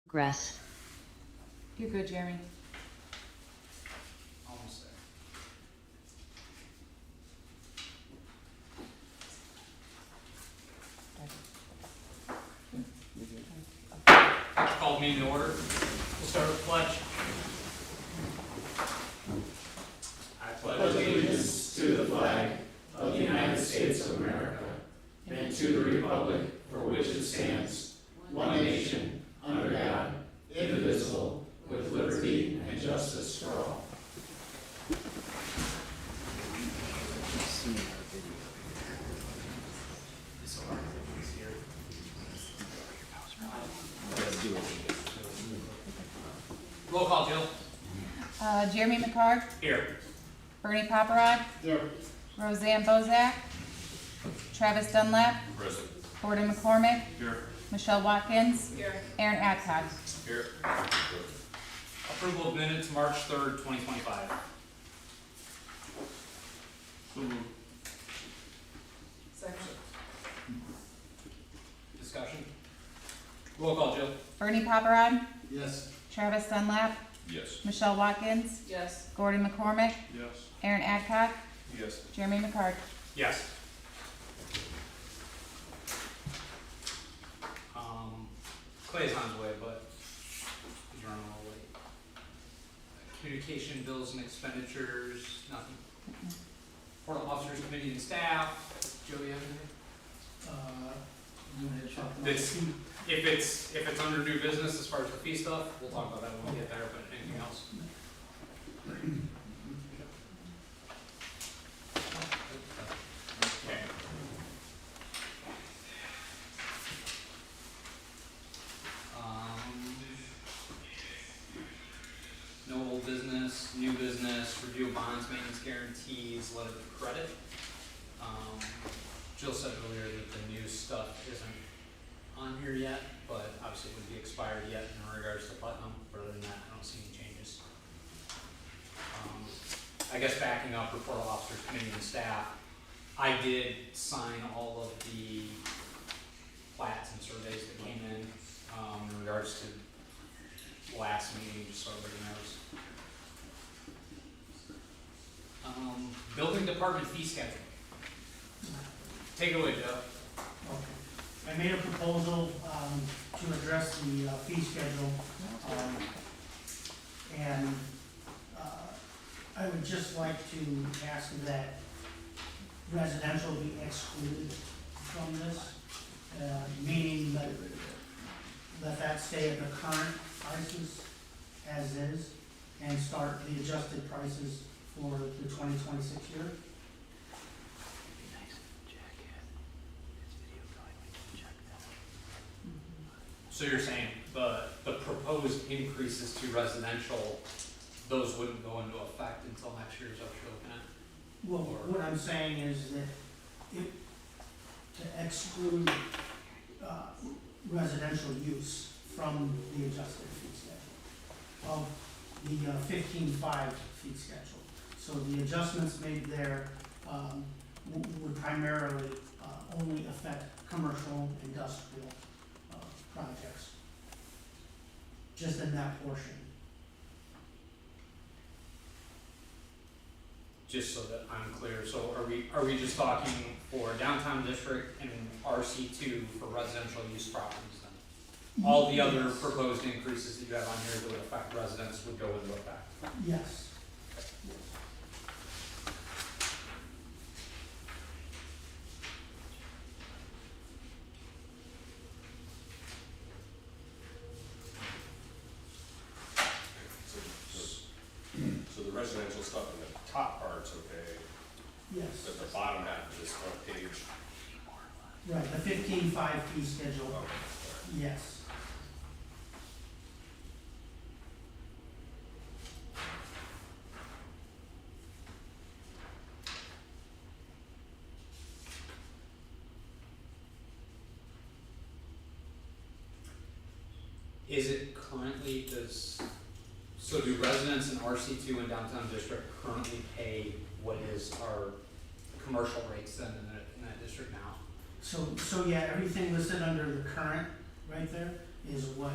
Grass. You're good, Jeremy. Almost there. Called meeting to order. We'll start with pledge. I pledge allegiance to the flag of the United States of America and to the republic for which it stands, one nation, under God, indivisible, with liberty and justice for all. Roll call, Jill. Jeremy McCart, Here. Bernie Paparad, Here. Roseanne Bozak, Travis Dunlap, Present. Gordon McCormick, Here. Michelle Watkins, Here. Aaron Adcock. Here. Approval of minutes, March 3rd, 2025. Second. Discussion. Roll call, Jill. Bernie Paparad, Yes. Travis Dunlap, Yes. Michelle Watkins, Yes. Gordon McCormick, Yes. Aaron Adcock, Yes. Jeremy McCart. Yes. Clay's on his way, but he's running a little late. Communication bills and expenditures, nothing. Port of Officers Committee and staff, Joe, you have anything? This, if it's under new business as far as the fee stuff, we'll talk about that when we get there, but anything else? Okay. No old business, new business, review of bonds, maintenance guarantees, letter of credit. Jill said earlier that the new stuff isn't on here yet, but obviously it wouldn't be expired yet in regards to Putnam. Other than that, I don't see any changes. I guess backing up, report of officers, committee and staff, I did sign all of the plats and surveys that came in regards to last meeting, just so everybody knows. Building department fee schedule. Take it away, Joe. Okay. I made a proposal to address the fee schedule. And I would just like to ask that residential be excluded from this, meaning that stay at the current prices as is and start the adjusted prices for the 2026 year. So you're saying the proposed increases to residential, those wouldn't go into effect until next year, is that what you're looking at? Well, what I'm saying is that to exclude residential use from the adjusted fee schedule of the 15.5 fee schedule. So the adjustments made there would primarily only affect commercial, industrial projects, just in that portion. Just so that I'm clear, so are we just talking for downtown district and RC2 for residential use properties then? All the other proposed increases that you have on here that would affect residents would go into effect? Yes. So the residential stuff in the top part's okay, Yes. but the bottom half of this front page, Right, the 15.5 fee schedule, oh, yes. Is it currently, so do residents in RC2 and downtown district currently pay what is our commercial rates then in that district now? So yeah, everything listed under the current right there is what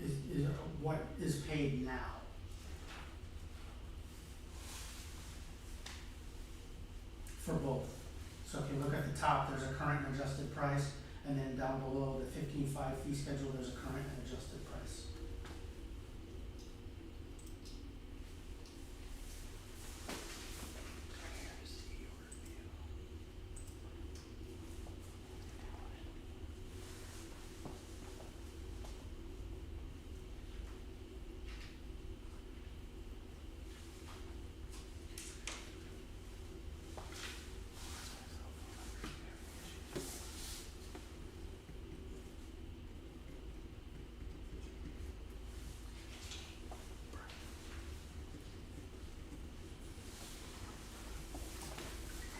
is what is paid now. For both. So if you look at the top, there's a current and adjusted price, and then down below the 15.5 fee schedule, there's a current and adjusted price.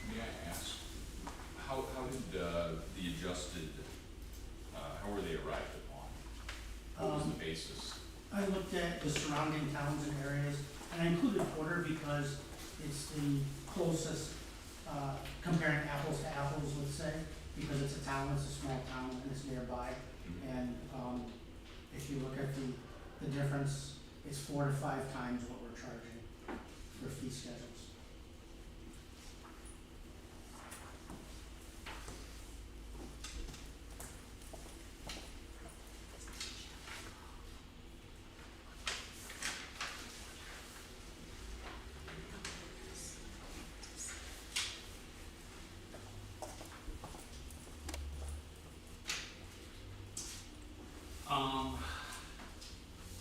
May I ask, how did the adjusted, how were they arrived upon? What was the basis? I looked at the surrounding towns and areas, and I included Porter because it's the closest, comparing apples to apples, let's say, because it's a town, it's a small town, and it's nearby. And, if you look at the difference, it's 4 to 5 times what we're charging for fee schedules.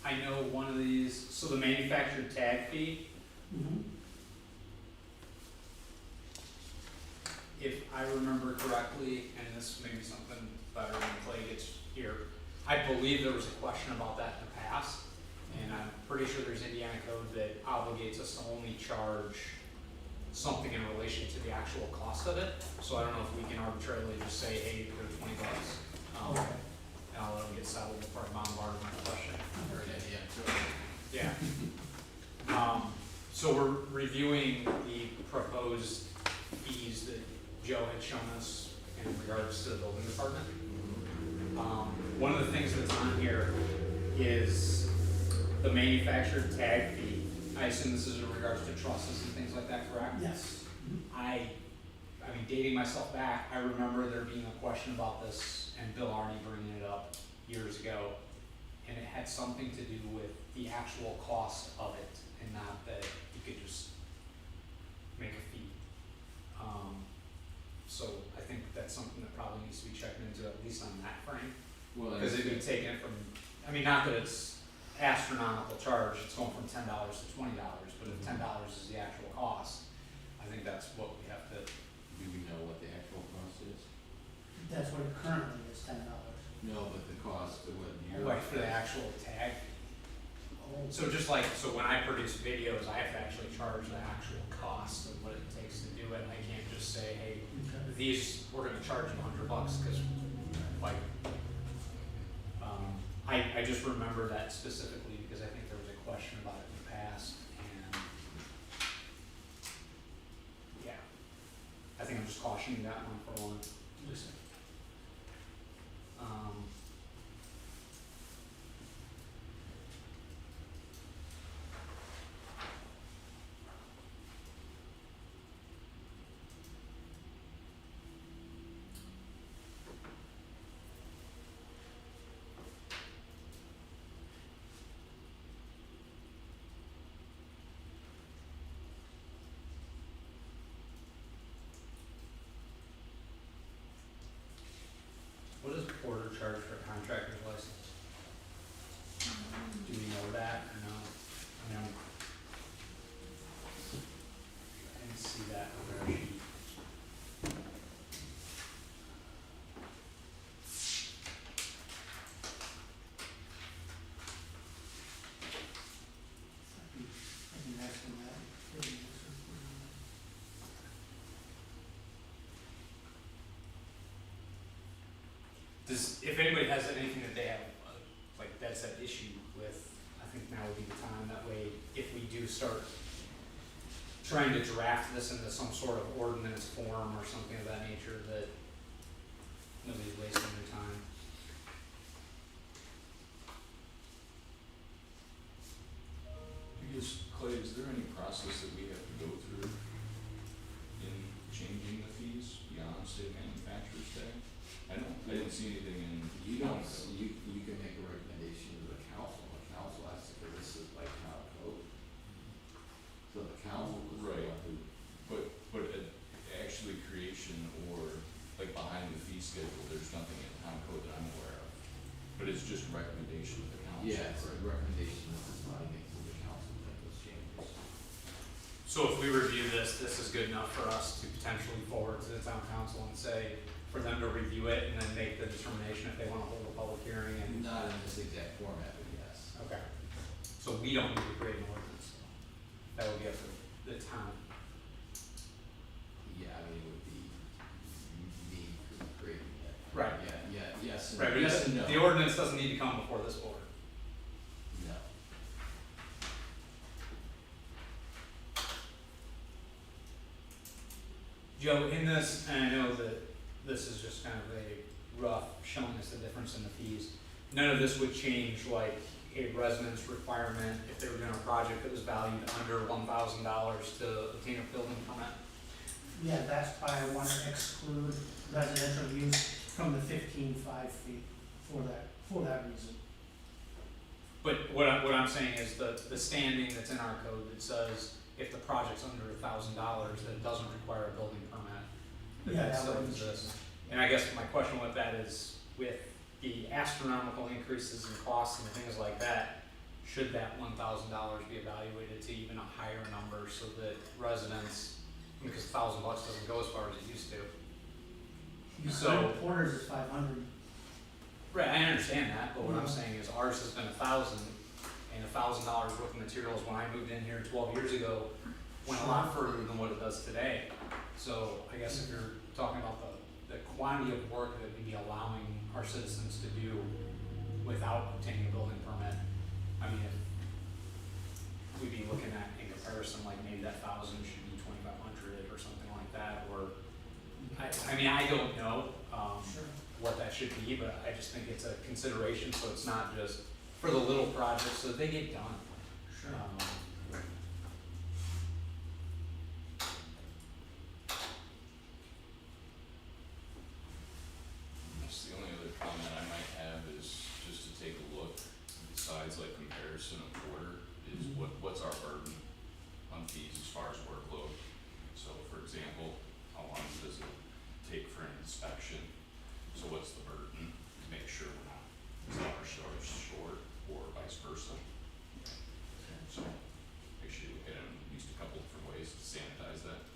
I know one of these, so the manufactured tag fee, Mm-hmm. if I remember correctly, and this may be something better when Clay gets here, I believe there was a question about that in the past, and I'm pretty sure there's Indiana code that obligates us to only charge something in relation to the actual cost of it, so I don't know if we can arbitrarily just say, hey, they're $20. Okay. And I'll let them get settled before I bombard my question. Yeah. Yeah. So we're reviewing the proposed fees that Joe had shown us in regards to the building department. One of the things that's on here is the manufactured tag fee. I assume this is in regards to trusses and things like that, correct? Yes. I mean, dating myself back, I remember there being a question about this and Bill Arney bringing it up years ago. And it had something to do with the actual cost of it and not that you could just make a fee. So I think that's something that probably needs to be checked into, at least on that frame. Well, Because it'd be taking it from, I mean, not that it's astronomical charge, it's going from $10 to $20, but if $10 is the actual cost, I think that's what we have to. do we know what the actual cost is? That's what it currently is, $10. No, but the cost of what you're. Like for the actual tag. Oh. So just like, so when I produce videos, I have to actually charge the actual cost of what it takes to do it. I can't just say, hey, Okay. these, we're gonna charge you $100, cause like, I just remember that specifically because I think there was a question about it in the past and yeah. I think I'm just cautioning that one for one. Listen. What does Porter charge for a contractor's license? Do we know that or no? I mean, I didn't see that on our sheet. I can ask him that. If anybody has anything that they have, like that's an issue with, I think now would be the time, that way, if we do start trying to draft this into some sort of ordinance form or something of that nature, that nobody's wasting their time. is just a recommendation of the council. Yeah, it's a recommendation that this body makes to the council to make those changes. So if we review this, this is good enough for us to potentially forward to the town council and say, for them to review it and then make the determination if they wanna hold a public hearing and. Not in this exact format, but yes. Okay, so we don't need to create an ordinance, that would be up to the town. Yeah, I mean, it would be me creating it. Right. Yeah, yes, and Right, but yes and no. the ordinance doesn't need to come before this board. No. Joe, in this, and I know that this is just kind of a rough showing us the difference in the fees, none of this would change like a residence requirement if they were doing a project that was valued under $1,000 to obtain a building permit? Yeah, that's why I wanna exclude residential use from the 15.5 fee for that reason. But what I'm saying is the standing that's in our code that says if the project's under $1,000, that it doesn't require a building permit, Yeah, that that still would- exists. And I guess my question with that is, with the astronomical increases in costs and things like that, should that $1,000 be evaluated to even a higher number so that residents, because $1,000 doesn't go as far as it used to. So- Porter's is 500. Right, I understand that, but what I'm saying is ours has been 1,000, and $1,000 worth of materials when I moved in here 12 years ago went a lot further than what it does today. So I guess if you're talking about the quantity of work that we'd be allowing our citizens to do without obtaining a building permit, I mean, if we'd be looking at in comparison, like maybe that 1,000 should be 2,500 or something like that, or, I mean, I don't know, Sure. what that should be, but I just think it's a consideration, so it's not just for the little projects, so they get done. Sure. Just the only other comment I might have is just to take a look, besides like comparison of order, is what's our burden on fees as far as workload? So for example, how long does it take for an inspection? So what's the burden to make sure we're not selling ourselves short or vice versa? So make sure you look at it in at least a couple different ways to sanitize that.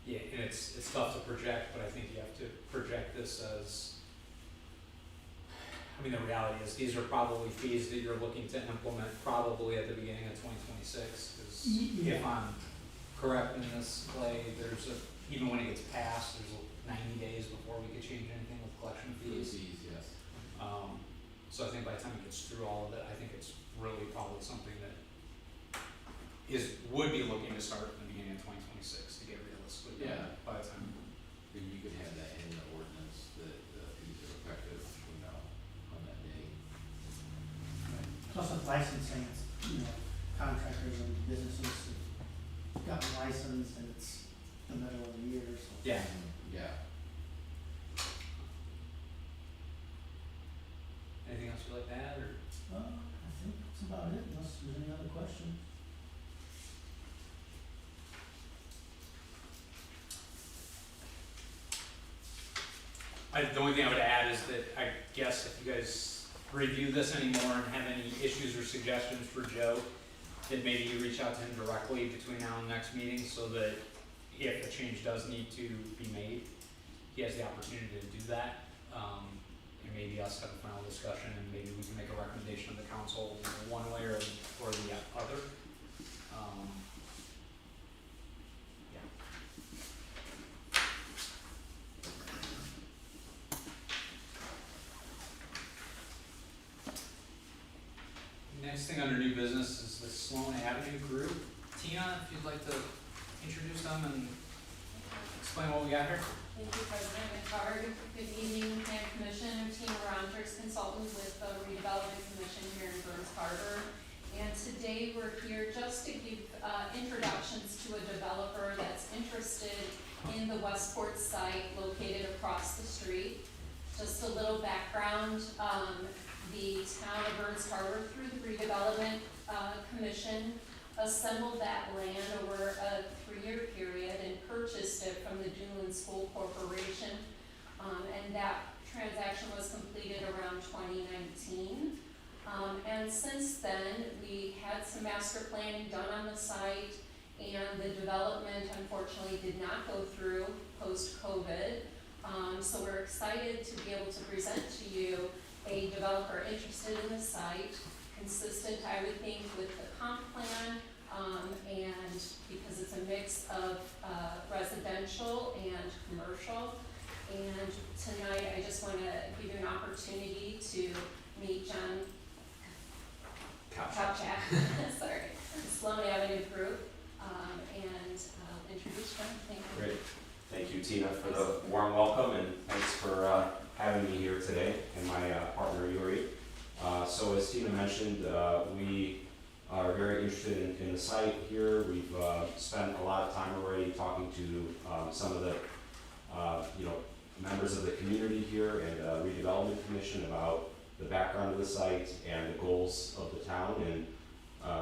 Yeah, and it's tough to project, but I think you have to project this as, I mean, the reality is, these are probably fees that you're looking to implement probably at the beginning of 2026, because Yeah. if I'm correct in this, Clay, even when it gets passed, there's 90 days before we could change anything with collection fees. Fees, yes. So I think by the time it gets through all of it, I think it's really probably something that would be looking to start at the beginning of 2026 to get realistic. Yeah. By the time. Then you could have that in the ordinance that the fees are effective, on that day. Plus with licensing, it's, contractors and businesses have gotten licensed and it's the middle of the year, so. Yeah. Yeah. Anything else you'd like to add, or? I think that's about it, unless there's any other questions. The only thing I would add is that I guess if you guys review this anymore and have any issues or suggestions for Joe, then maybe you reach out to him directly between now and the next meeting, so that if a change does need to be made, he has the opportunity to do that. And maybe us have a final discussion, and maybe we can make a recommendation to the council one way or the other. Yeah. Next thing under new business is the Sloan Avenue group. Tina, if you'd like to introduce them and explain what we got here. Thank you, President McCarg. Good evening, Plan Commission. Tina Rogers, consultant with the Redevelopment Commission here in Burns Harbor. And today we're here just to give introductions to a developer that's interested in the Westport site located across the street. Just a little background, the town of Burns Harbor, through the Redevelopment Commission, assembled that land over a 3-year period and purchased it from the Duneland School Corporation. And that transaction was completed around 2019. And since then, we had some master planning done on the site, and the development unfortunately did not go through post-COVID. So we're excited to be able to present to you a developer interested in the site, consistent, I would think, with the comp plan, and because it's a mix of residential and commercial. And tonight, I just want to give you an opportunity to meet John Kopchak, sorry, Sloan Avenue Group, and introduce John. Thank you. Great. Thank you, Tina, for the warm welcome, and thanks for having me here today, and my partner, Yuri. So as Tina mentioned, we are very interested in the site here. We've spent a lot of time already talking to some of the members of the community here and redevelopment commission about the background of the site and the goals of the town, and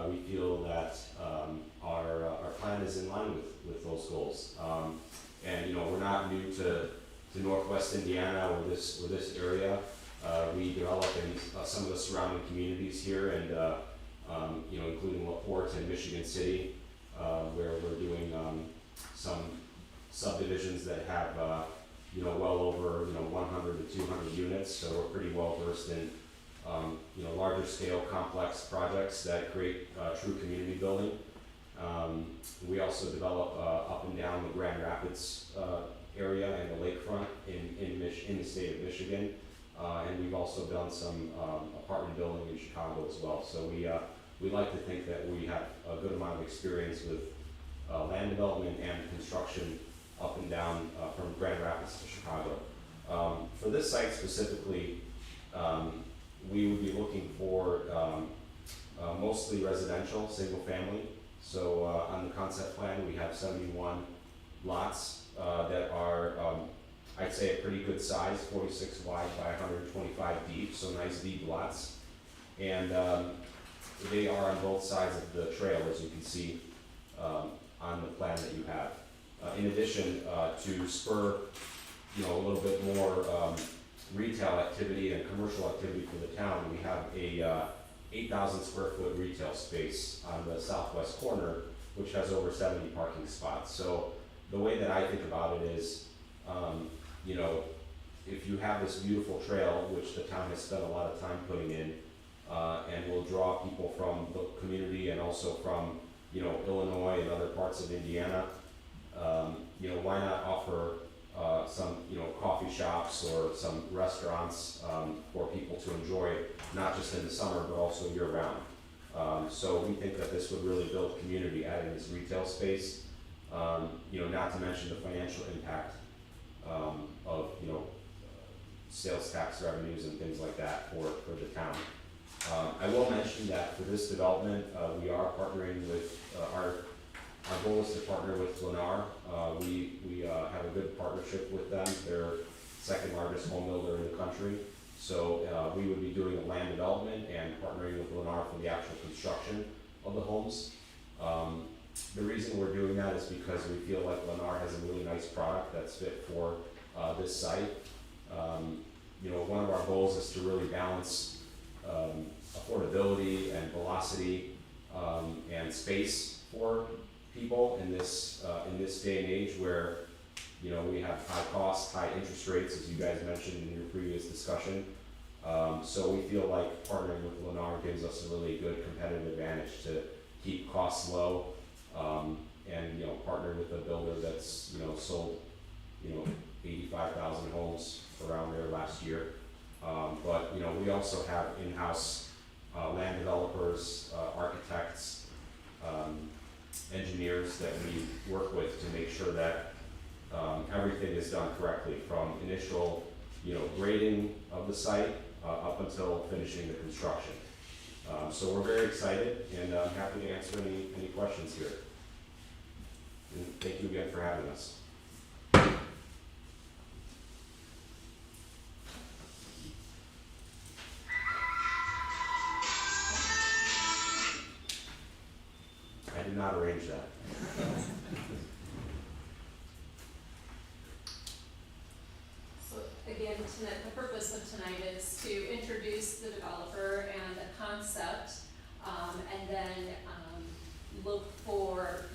we feel that our plan is in line with those goals. And we're not new to Northwest Indiana or this area. We develop in some of the surrounding communities here, and including LaPorte and Michigan City, where we're doing some subdivisions that have well over 100 to 200 units. So we're pretty well versed in larger scale complex projects that create true community building. We also develop up and down the Grand Rapids area and the lakefront in the state of Michigan, and we've also done some apartment building in Chicago as well. So we like to think that we have a good amount of experience with land development and construction up and down from Grand Rapids to Chicago. For this site specifically, we would be looking for mostly residential, single family. So on the concept plan, we have 71 lots that are, I'd say, a pretty good size, 46 wide by 125 deep, so nice deep lots. And they are on both sides of the trail, as you can see on the plan that you have. In addition, to spur a little bit more retail activity and commercial activity for the town, we have a 8,000 square foot retail space on the southwest corner, which has over 70 parking spots. So the way that I think about it is, if you have this beautiful trail, which the town has spent a lot of time putting in, and will draw people from the community and also from, Illinois and other parts of Indiana, why not offer some, coffee shops or some restaurants for people to enjoy, not just in the summer, but also year round. So we think that this would really build community, adding this retail space, not to mention the financial impact of, sales tax revenues and things like that for the town. I will mention that for this development, we are partnering with, our goal is to partner with Lennar. We have a good partnership with them. They're second largest home builder in the country. So we would be doing a land development and partnering with Lennar for the actual construction of the homes. The reason we're doing that is because we feel like Lennar has a really nice product that's fit for this site. One of our goals is to really balance affordability and velocity and space for people in this day and age where we have high costs, high interest rates, as you guys mentioned in your previous discussion. So we feel like partnering with Lennar gives us a really good competitive advantage to keep costs low, and partner with a builder that's sold 85,000 homes around there last year. But we also have in-house land developers, architects, engineers that we work with to make sure that everything is done correctly from initial grading of the site up until finishing the construction. So we're very excited, and I'm happy to answer any questions here. And thank you again for having us. I did not arrange that. So again, tonight, the tonight is to introduce the developer and the concept, and then, look for,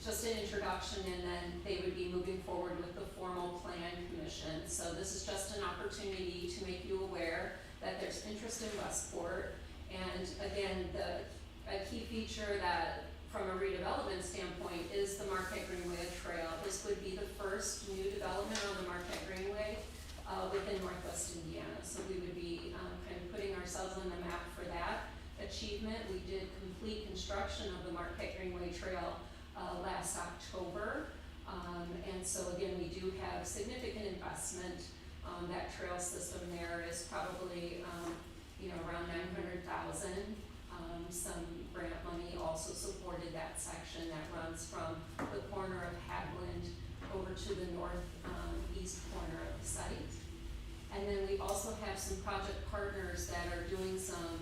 just an introduction, and then they would be moving forward with the formal plan commission. So this is just an opportunity to make you aware that there's interest in Westport. And again, a key feature that, from a redevelopment standpoint, is the Marquette Greenway Trail. This would be the first new development on the Marquette Greenway within Northwest Indiana. So we would be kind of putting ourselves on the map for that achievement. We did complete construction of the Marquette Greenway Trail last October. And so again, we do have significant investment. That trail system there is probably, around $900,000. Some grant money also supported that section that runs from the corner of Haviland over to the northeast corner of the site. And then we also have some project partners that are doing some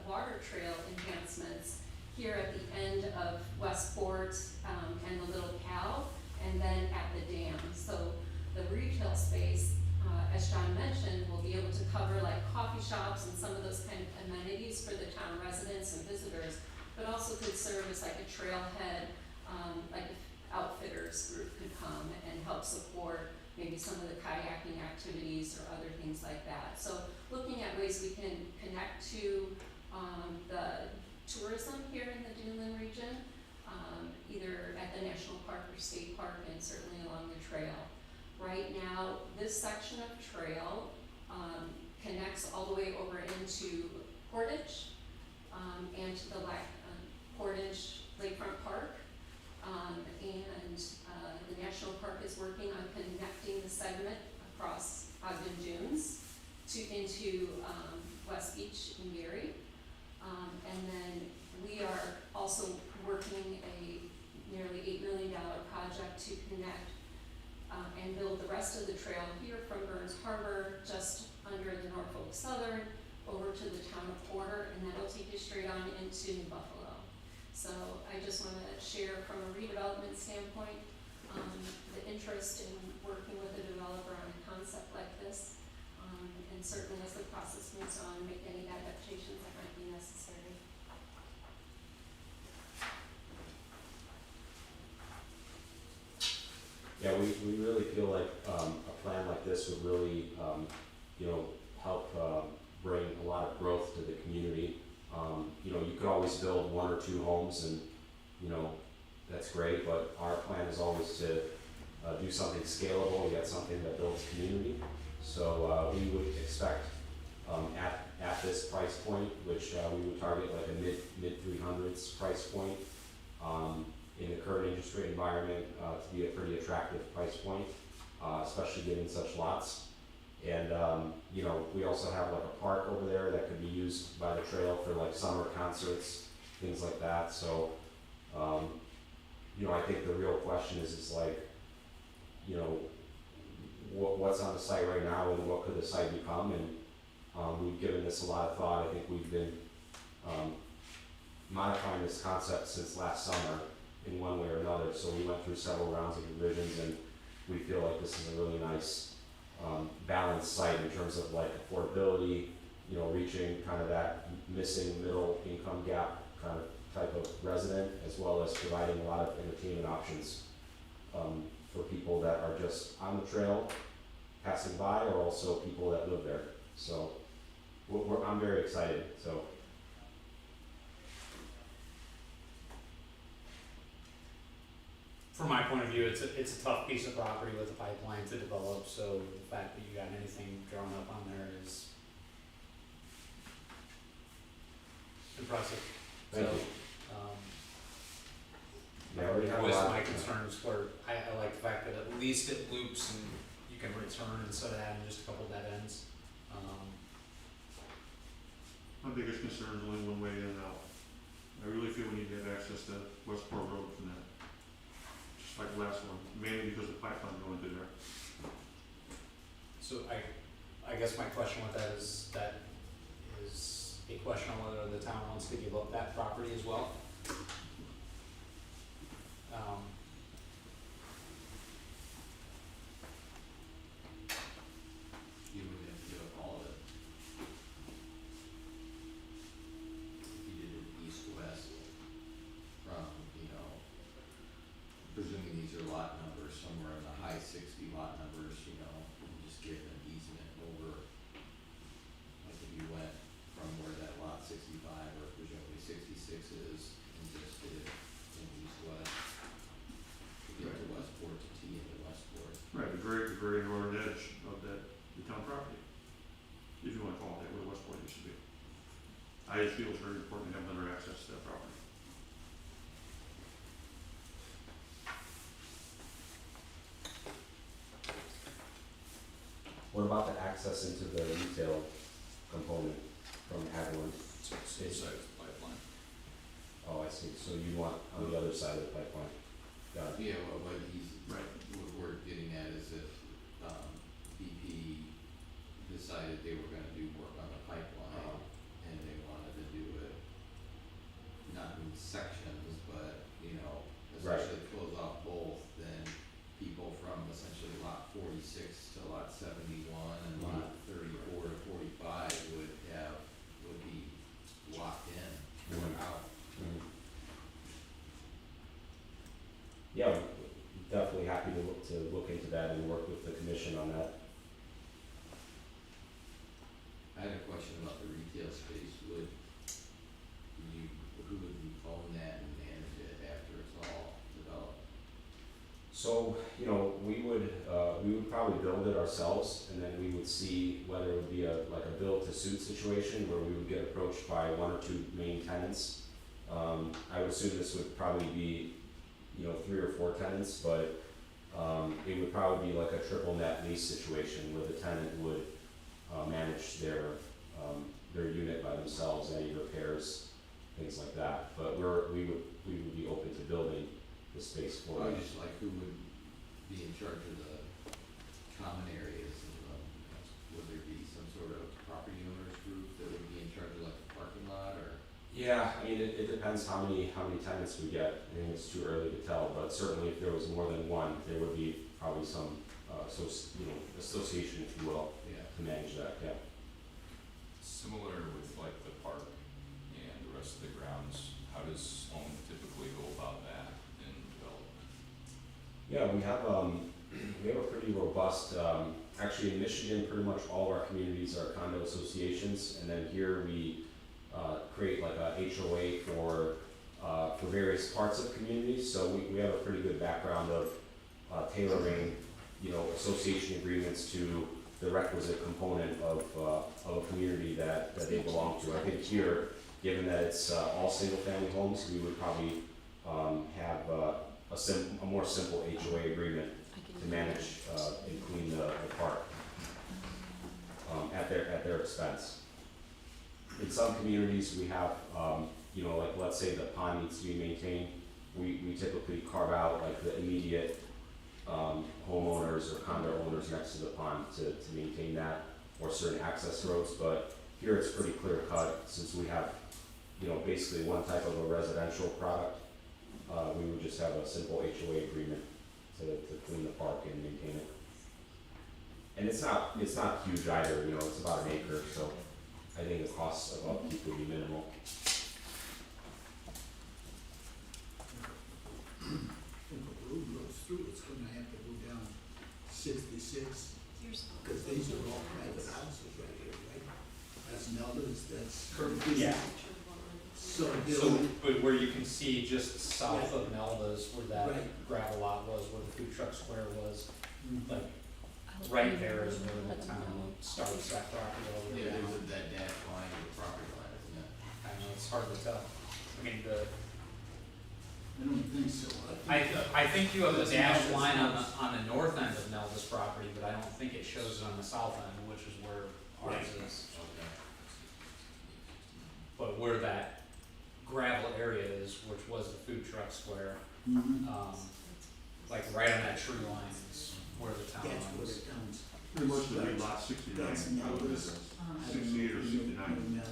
water trail enhancements here at the end of Westport and the Little Cal, and then at the dam. So the retail space, as John mentioned, will be able to cover like coffee shops and some of those kind of amenities for the town residents and visitors, but also could serve as like a trailhead, like if outfitters group could come and help support maybe some of the kayaking activities or other things like that. So looking at ways we can connect to the tourism here in the Duneland region, either at the national park or state park, and certainly along the trail. Right now, this section of trail connects all the way over into Portage and to the Portage Lakefront Park. And the National Park is working on connecting the segment across Ogden Dunes into West Beach and Gary. And then we are also working a nearly $8 million project to connect and build the rest of the trail here from Burns Harbor, just under the Norfolk Southern, over to the town of Porter, and that'll take you straight on into New Buffalo. So I just want to share from a redevelopment standpoint, the interest in working with a developer on a concept like this, and certainly as the process moves on, make any adaptations that might be necessary. Yeah, we really feel like a plan like this would really, help bring a lot of growth to the community. You could always build 1 or 2 homes and, that's great, but our plan is always to do something scalable, get something that builds community. So we would expect at this price point, which we would target like a mid 300s price point, in the current interest rate environment, to be a pretty attractive price point, especially given such lots. And, we also have like a park over there that could be used by the trail for like summer concerts, things like that. So, I think the real question is like, what's on the site right now and what could the site become? And we've given this a lot of thought. I think we've been modifying this concept since last summer in one way or another. So we went through several rounds of revisions, and we feel like this is a really nice balanced site in terms of like affordability, reaching kind of that missing middle income gap kind of type of resident, as well as providing a lot of entertainment options for people that are just on the trail passing by, or also people that live there. So I'm very excited. So. From my point of view, it's a tough piece of property with a pipeline to develop, so the fact that you got anything drawn up on there is impressive. Thank So, you. I Yeah, already we have a voiced lot my of- concerns where I like the fact that at least it loops and you can return instead of having just a couple dead ends. My biggest concern is only one way in and out. I really feel we need to have access to Westport Road from that. Just like the last one, mainly because the pipeline going through there. So I guess my question with that is a question on whether the town wants to give up that property as well. You would have to give up all I just feel it's very important to have another access to that property. What about the access into the retail component from Haviland? Same side as the pipeline. Oh, I see, so you want on the other side of the pipeline, got it. Yeah, well, what he's, Right. what we're getting at is if, BP decided they were gonna do work on the pipeline, and they wanted to do it not in sections, but, you know, Right. essentially close off both, then people from essentially lot 46 to lot 71 and lot 34 to 45 would be locked in, or Mhm. out. Yeah, we're definitely happy to look into that and work with the commission on that. I had a question about the retail space. Who would own that and manage it after it's all developed? So, you know, we would probably build it ourselves, and then we would see whether it would be like a build-to-suit situation where we would get approached by one or two main tenants. I would assume this would probably be, you know, 3 or 4 tenants, but, it would probably be like a triple net lease situation where the tenant would, manage their unit by themselves, any repairs, things like that. But we would be open to building the space for Well, them. just like who would be in charge of the common areas of, would there be some sort of property owners group that would be in charge of like the parking lot, or? Yeah, I mean, it depends how many tenants we get. I think it's too early to tell, but certainly if there was more than one, there would be probably some, association, if you will, Yeah. to manage that, yeah. Similar with like the park and the rest of the grounds, how does OM typically go about that in development? Yeah, we have a pretty robust, actually in Michigan, pretty much all of our communities are condo associations, and then here we create like a HOA for various parts of communities, so we have a pretty good background of tailoring, you know, association agreements to the requisite component of a community that they belong to. I think here, given that it's all single-family homes, we would probably have a more simple HOA agreement to manage and clean the park at their expense. In some communities, we have, you know, like let's say the pond needs to be maintained, we typically carve out like the immediate homeowners or condo owners next to the pond to maintain that, or certain access roads, but here it's pretty clear cut, since we have, you know, basically one type of a residential product, we would just have a simple HOA agreement to clean the park and maintain it. And it's not huge either, you know, it's about an acre, so I think the costs of upkeep would be minimal. If a road goes through, it's gonna have to go down 66, because these are all private houses right here, right? That's Nelda's, that's. Yeah. So, So, but where you can see just south of Melda's, where that Right. gravel lot was, where the food truck square was, Mhm. like, right there is where the town starts that property all the way Yeah, down. there's that dashed line of the property line, isn't it? I know, it's hard to tell. I mean, I don't think so. I think you have the That's dashed Nelda's line house. on the north end of Nelda's property, but I don't think it shows it on the south end, which is where ours is. Okay. But where that gravel area is, which was the food truck square, Mhm. like right on that tree line is where the town That's where owns. the town's. Pretty much the big lot 69, That's I would Nelda's. guess. 68 or 69.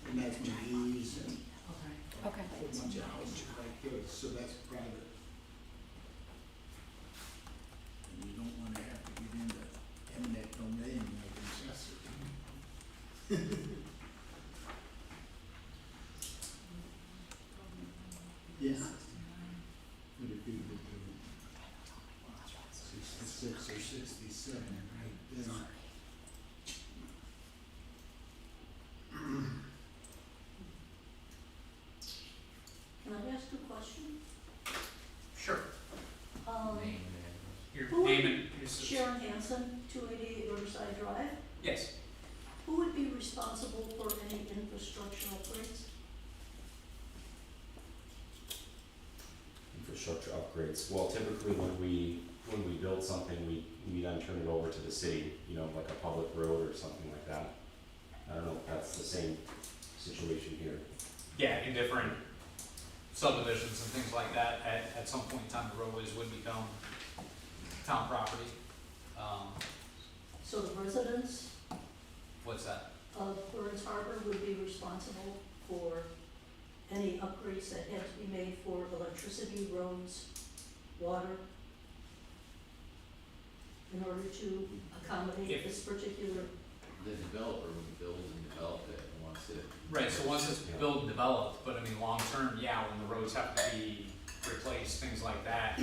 And that's McGee's and Okay. a whole bunch of houses right there, so that's private. And you don't wanna have to get into eminent domain like assessor. Yeah. Would it be with the 66 or 67, right there? Can I ask a question? Sure. Name and Your Who would- name and your Sharon Hanson, 288 Riverside Drive. Yes. Who would be responsible for any infrastructural infrastructure upgrades? Well, typically when we build something, we then turn it over to the city, you know, like a public road or something like that. I don't know if that's the same situation here. Yeah, in different subdivisions and things like that, at some point in time, the roadways would become town property. So the residents What's that? of Burns Harbor would be responsible for any upgrades that had to be made for electricity, roads, water, in order to accommodate If- this particular, The developer would build and develop it, and once it. Right, so once it's built and developed, but I mean, long term, yeah, when the roads have to be replaced, things like that,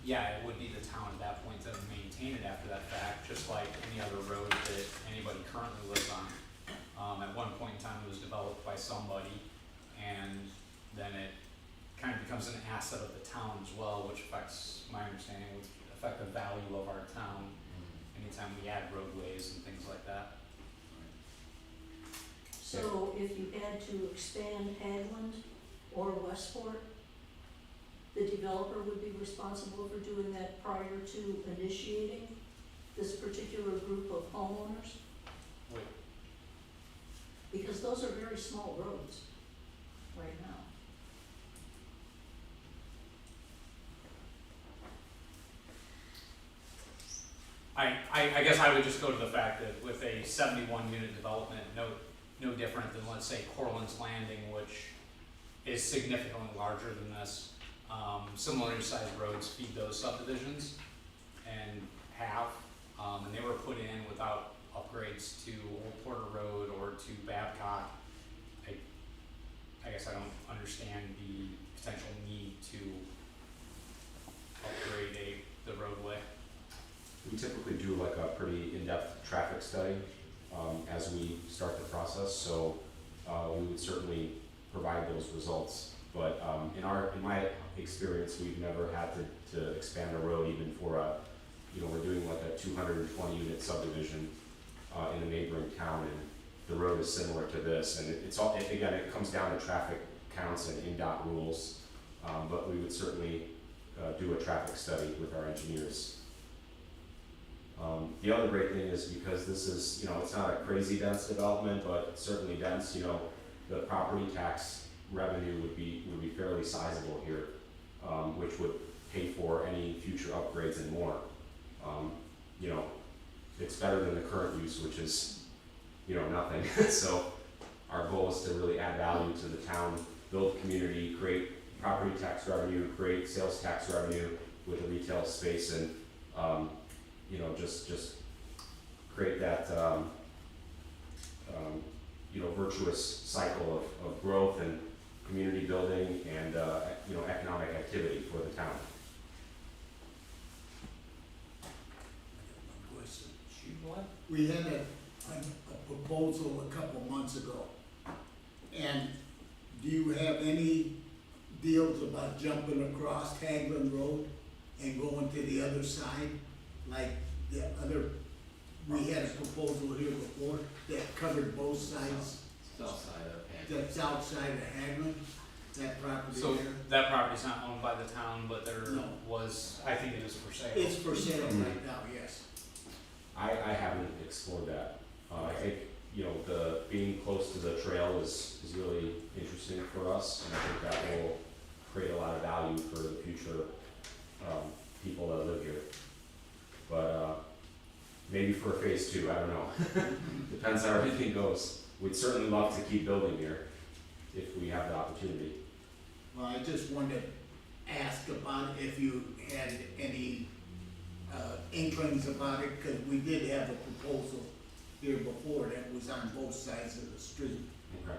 yeah, it would be the town at that point to maintain it after that fact, just like any other road that anybody currently lives on. At one point in time, it was developed by somebody, and then it kind of becomes an asset of the town as well, which affects, my understanding, would affect the value of our town anytime we add roadways and things like that. so if you had to expand Hagland or Westport, the developer would be responsible for doing that prior to initiating this particular group of homeowners? Wait. Because those are very small roads right now. I guess I would just go to the fact that with a 71 unit development, no different than, let's say, Cortland's Landing, which is significantly larger than this. Similarly sized roads feed those subdivisions and have, and they were put in without upgrades to Old Porter Road or to Babcock. I guess I don't understand the potential need to upgrade the roadway. We typically do like a pretty in-depth traffic study, as we start the process, so, we would certainly provide those results. But, in my experience, we've never had to expand a road even for we're doing like a 220 unit subdivision, in a neighboring town, and the road is similar to this, and it's all, again, it comes down to traffic counts and NDOT rules, but we would certainly, do a traffic study with our engineers. The other great thing is because this is, it's not a crazy dense development, but it's certainly dense, the property tax revenue would be fairly sizable here, which would pay for any future upgrades and more. It's better than the current use, which is, nothing. So our goal is to really add value to the town, build community, create property tax revenue, create sales tax revenue with a retail space, and, just create that, virtuous cycle of growth and community building and, economic activity for the town. One question. What? We had a proposal a couple months ago. And do you have any deals about jumping across Hagland Road and going to the other side? Like the other, we had a proposal here before that covered both sides, South side of Hampton. that's outside of Hagland, that property So there. that property's not owned by the town, but there No. was, I think it is for sale. It's for sale right now, yes. I haven't explored that. I think, the being close to the trail is really interesting for us, and I think that will create a lot of value for the future, people that live here. But, maybe for phase two, I don't know. Depends how everything goes. We'd certainly love to keep building here if we have the opportunity. Well, I just wanted to ask about if you had any inklings about it, because we did have a proposal here before that was on both sides of the street. Okay.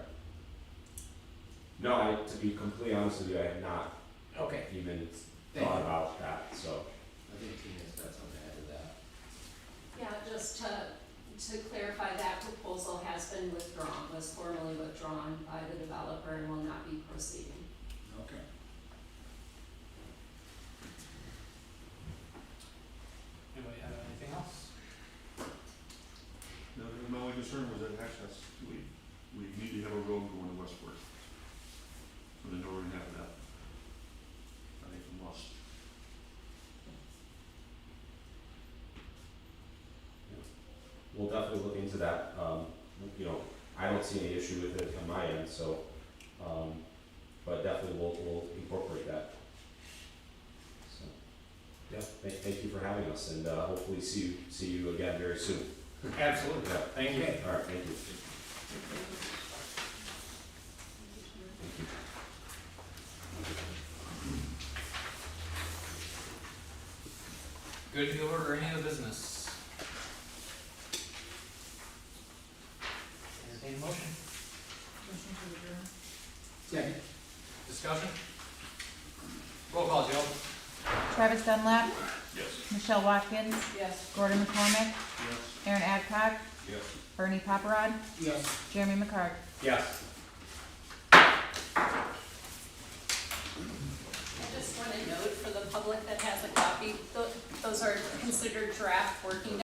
No, to be completely honest with you, I have not Okay. even Thank thought you. about that, so. I think Tina's got something to add to that. Yeah, just to clarify, that proposal has been withdrawn, was formally withdrawn by the developer and will not be proceeding. Okay. Anybody have anything else? No, my only concern was that access. We need to have a road going to Westport. So then we're gonna have that. I think must. We'll definitely look into that. You know, I don't see any issue with it on my end, so, but definitely we'll incorporate that. So, yeah, thank you for having us, and hopefully see you again very soon. Absolutely. Yeah. Thank you. All right, thank you. Good to go over any other business? Entertain a motion? Second. Discussion? Roll call, Joe. Travis Dunlap, Yes. Michelle Watkins, Yes. Gordon McCormick, Yes. Aaron Adcock, Yes. Bernie Paparad, Yes. Jeremy McCarg. Yes. I just want to note for the public that has a copy, those are considered draft working